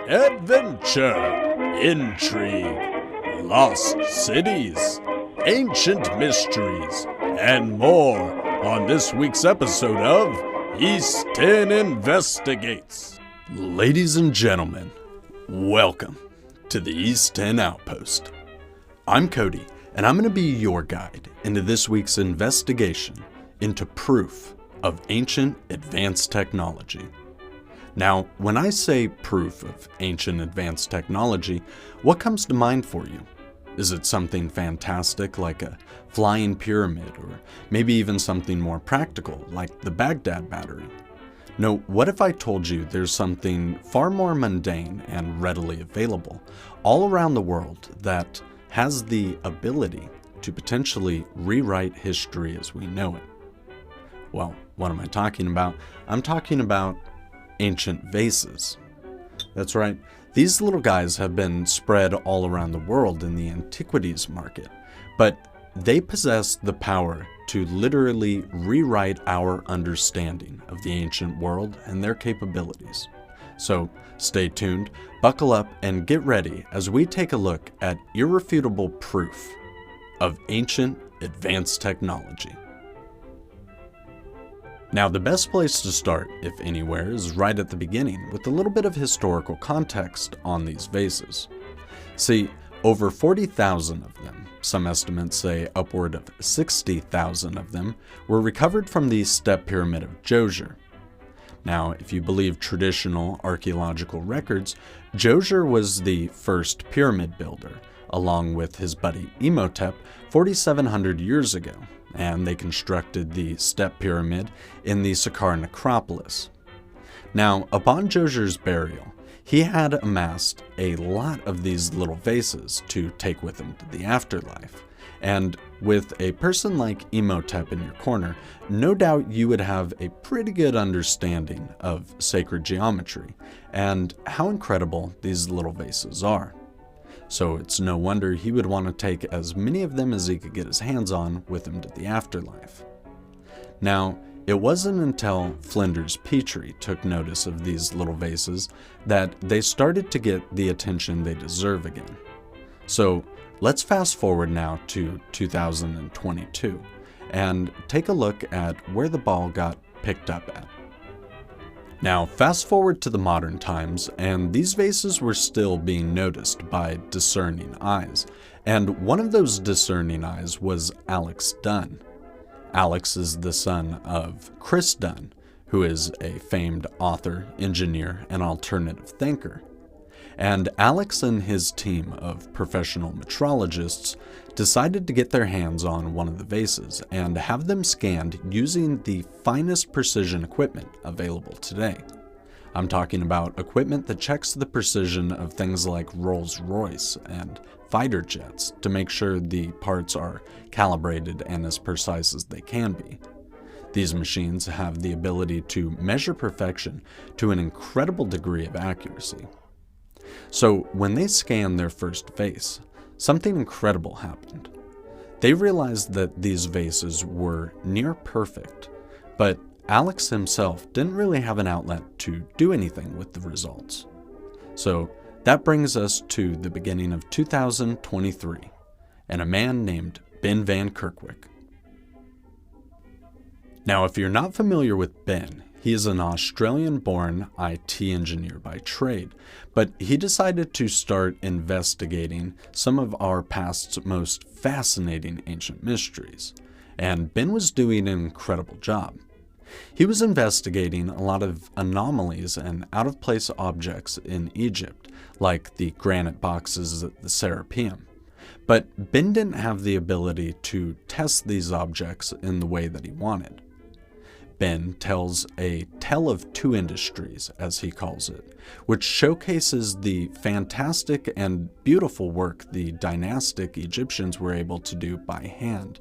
adventure, intrigue, lost cities, ancient mysteries, and more on this week's episode of East10 Investigates. Ladies and gentlemen, welcome to the East10 Outpost. I'm Cody, and I'm going to be your guide into this week's investigation into proof of ancient advanced technology. Now, when I say proof of ancient advanced technology, what comes to mind for you? Is it something fantastic like a flying pyramid, or maybe even something more practical like the Baghdad battery? No, what if I told you there's something far more mundane and readily available all around the world that has the ability to potentially rewrite history as we know it? Well, what am I talking about? I'm talking about ancient vases. That's right, these little guys have been spread all around the world in the antiquities market, but they possess the power to literally rewrite our understanding of the ancient world and their capabilities. So stay tuned, buckle up, and get ready as we take a look at irrefutable proof of ancient advanced technology. Now, the best place to start, if anywhere, is right at the beginning with a little bit of historical context on these vases. See, over 40,000 of them, some estimates say upward of 60,000 of them, were recovered from the step pyramid of Djoser. Now, if you believe traditional archaeological records, Djoser was the first pyramid builder, along with his buddy Imhotep 4,700 years ago, and they constructed the step pyramid in the Saqqara necropolis. Now, upon Djoser's burial, he had amassed a lot of these little vases to take with him to the afterlife. And with a person like Imhotep in your corner, no doubt you would have a pretty good understanding of sacred geometry and how incredible these little vases are. So it's no wonder he would want to take as many of them as he could get his hands on with him to the afterlife. Now, it wasn't until Flinders Petrie took notice of these little vases that they started to get the attention they deserve again. So let's fast forward now to 2022 and take a look at where the ball got picked up at. Now, fast forward to the modern times, and these vases were still being noticed by discerning eyes, and one of those discerning eyes was Alex Dunn. Alex is the son of Chris Dunn, who is a famed author, engineer, and alternative thinker. And Alex and his team of professional metrologists decided to get their hands on one of the vases and have them scanned using the finest precision equipment available today. I'm talking about equipment that checks the precision of things like Rolls-Royce and fighter jets to make sure the parts are calibrated and as precise as they can be. These machines have the ability to measure perfection to an incredible degree of accuracy. So when they scanned their first vase, something incredible happened. They realized that these vases were near perfect, but Alex himself didn't really have an outlet to do anything with the results. So that brings us to the beginning of 2023 and a man named Ben Van Kerkwijk. Now, if you're not familiar with Ben, he is an Australian-born IT engineer by trade, but he decided to start investigating some of our past's most fascinating ancient mysteries, and Ben was doing an incredible job. He was investigating a lot of anomalies and out-of-place objects in Egypt, like the granite boxes at the Serapeum. But Ben didn't have the ability to test these objects in the way that he wanted. Ben tells a tale of two industries, as he calls it, which showcases the fantastic and beautiful work the dynastic Egyptians were able to do by hand,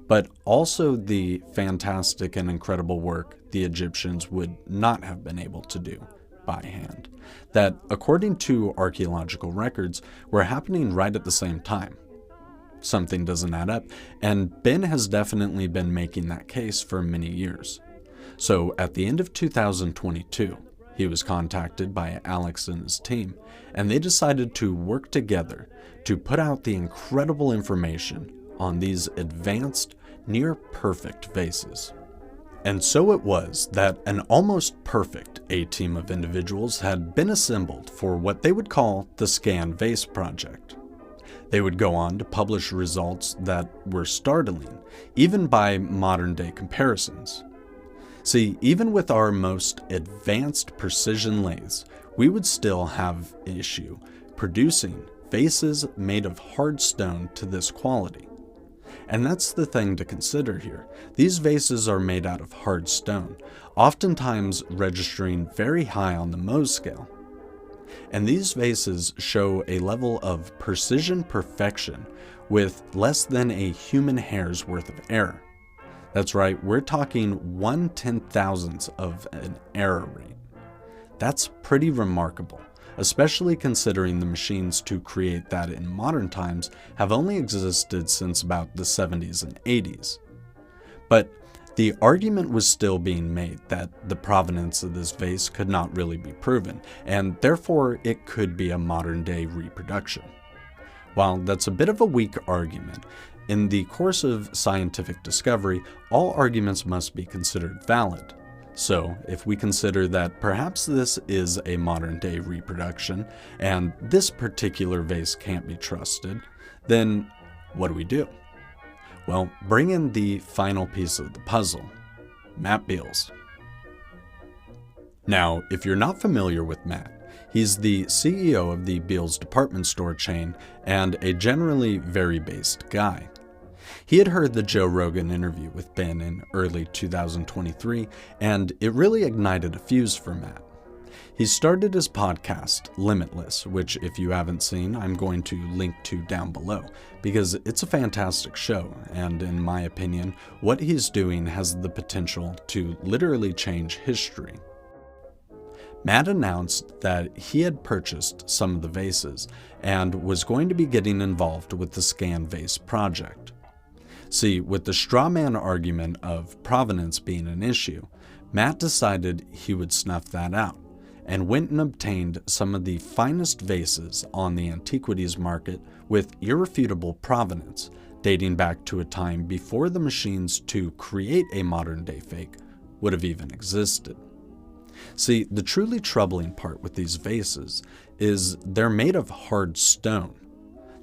but also the fantastic and incredible work the Egyptians would not have been able to do by hand, that, according to archaeological records, were happening right at the same time. Something doesn't add up, and Ben has definitely been making that case for many years. So at the end of 2022, He was contacted by Alex and his team, and they decided to work together to put out the incredible information on these advanced, near-perfect vases. And so it was that an almost perfect A-team of individuals had been assembled for what they would call the Scan Vase Project. They would go on to publish results that were startling, even by modern-day comparisons. See, even with our most advanced precision lathes, we would still have an issue producing vases made of hard stone to this quality. And that's the thing to consider here. These vases are made out of hard stone, oftentimes registering very high on the Mohs scale. And these vases show a level of precision perfection with less than a human hair's worth of error. That's right, we're talking 1/10,000th of an error rate. That's pretty remarkable, especially considering the machines to create that in modern times have only existed since about the 70s and 80s. But the argument was still being made that the provenance of this vase could not really be proven, and therefore it could be a modern-day reproduction. While that's a bit of a weak argument, in the course of scientific discovery, all arguments must be considered valid. So, if we consider that perhaps this is a modern-day reproduction, and this particular vase can't be trusted, then what do we do? Well, bring in the final piece of the puzzle, Matt Beals. Now, if you're not familiar with Matt, he's the CEO of the Beals department store chain and a generally very based guy. He had heard the Joe Rogan interview with Ben in early 2023, and it really ignited a fuse for Matt. He started his podcast, Limitless, which if you haven't seen, I'm going to link to down below, because it's a fantastic show, and in my opinion, what he's doing has the potential to literally change history. Matt announced that he had purchased some of the vases and was going to be getting involved with the Scan Vase project. See, with the straw man argument of provenance being an issue, Matt decided he would snuff that out and went and obtained some of the finest vases on the antiquities market with irrefutable provenance, dating back to a time before the machines to create a modern-day fake would have even existed. See, the truly troubling part with these vases is they're made of hard stone.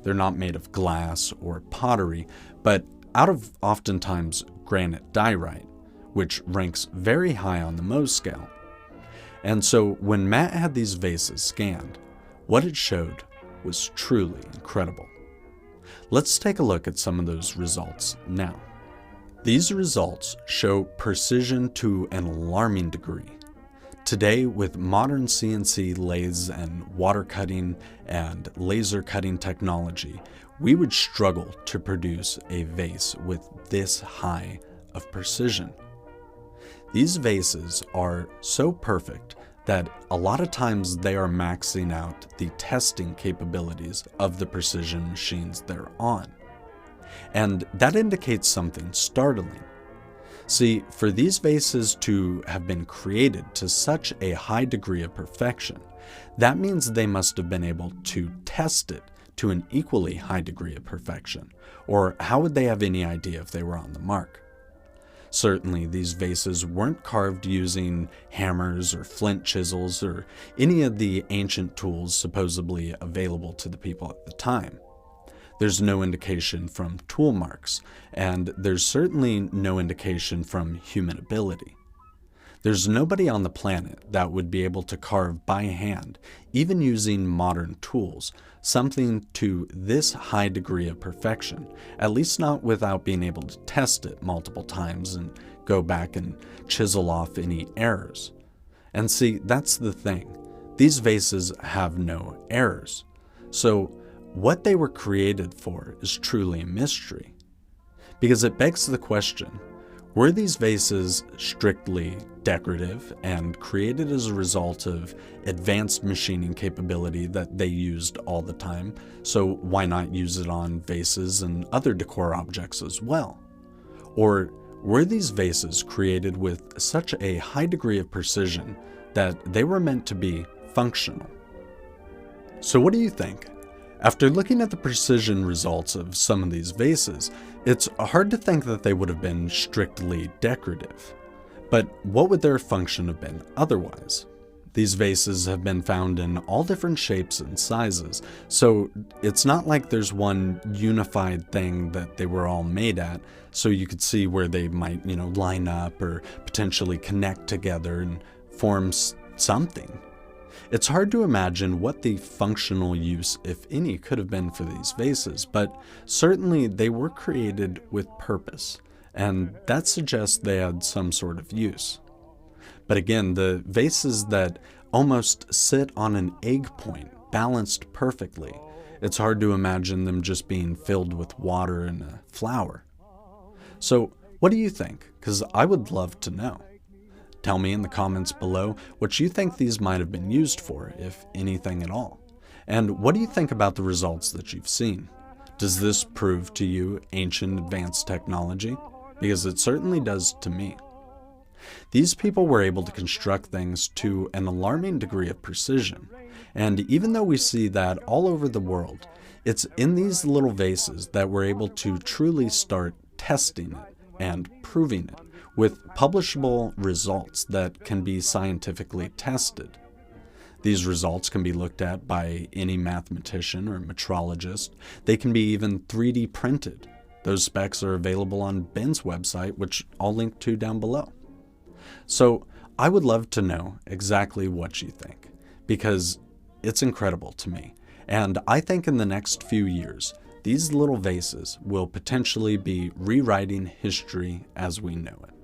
They're not made of glass or pottery, but out of oftentimes granite diorite, which ranks very high on the Mohs scale. And so when Matt had these vases scanned, what it showed was truly incredible. Let's take a look at some of those results now. These results show precision to an alarming degree. Today, with modern CNC lathes and water cutting and laser cutting technology, we would struggle to produce a vase with this high of precision. These vases are so perfect that a lot of times they are maxing out the testing capabilities of the precision machines they're on. And that indicates something startling. See, for these vases to have been created to such a high degree of perfection, that means they must have been able to test it to an equally high degree of perfection, or how would they have any idea if they were on the mark? Certainly, these vases weren't carved using hammers or flint chisels or any of the ancient tools supposedly available to the people at the time. There's no indication from tool marks, and there's certainly no indication from human ability. There's nobody on the planet that would be able to carve by hand, even using modern tools, something to this high degree of perfection, at least not without being able to test it multiple times and go back and chisel off any errors. And see, that's the thing. These vases have no errors. So what they were created for is truly a mystery. Because it begs the question, were these vases strictly decorative and created as a result of advanced machining capability that they used all the time, so why not use it on vases and other decor objects as well? Or were these vases created with such a high degree of precision that they were meant to be functional. So what do you think? After looking at the precision results of some of these vases, it's hard to think that they would have been strictly decorative. But what would their function have been otherwise? These vases have been found in all different shapes and sizes, so it's not like there's one unified thing that they were all made at, so you could see where they might, line up or potentially connect together and form something. It's hard to imagine what the functional use, if any, could have been for these vases, but certainly they were created with purpose, and that suggests they had some sort of use. But again, the vases that almost sit on an egg point, balanced perfectly, it's hard to imagine them just being filled with water and a flower. So what do you think? Because I would love to know. Tell me in the comments below what you think these might have been used for, if anything at all. And what do you think about the results that you've seen? Does this prove to you ancient advanced technology? Because it certainly does to me. These people were able to construct things to an alarming degree of precision, and even though we see that all over the world, it's in these little vases that we're able to truly start testing it and proving it with publishable results that can be scientifically tested. These results can be looked at by any mathematician or metrologist. They can be even 3D printed. Those specs are available on Ben's website, which I'll link to down below. So I would love to know exactly what you think, because it's incredible to me. And I think in the next few years, these little vases will potentially be rewriting history as we know it.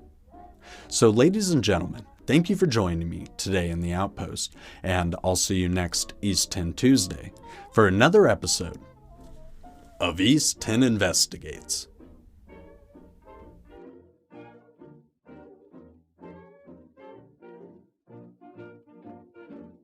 So ladies and gentlemen, thank you for joining me today in the Outpost, and I'll see you next East 10 Tuesday for another episode of East 10 Investigates.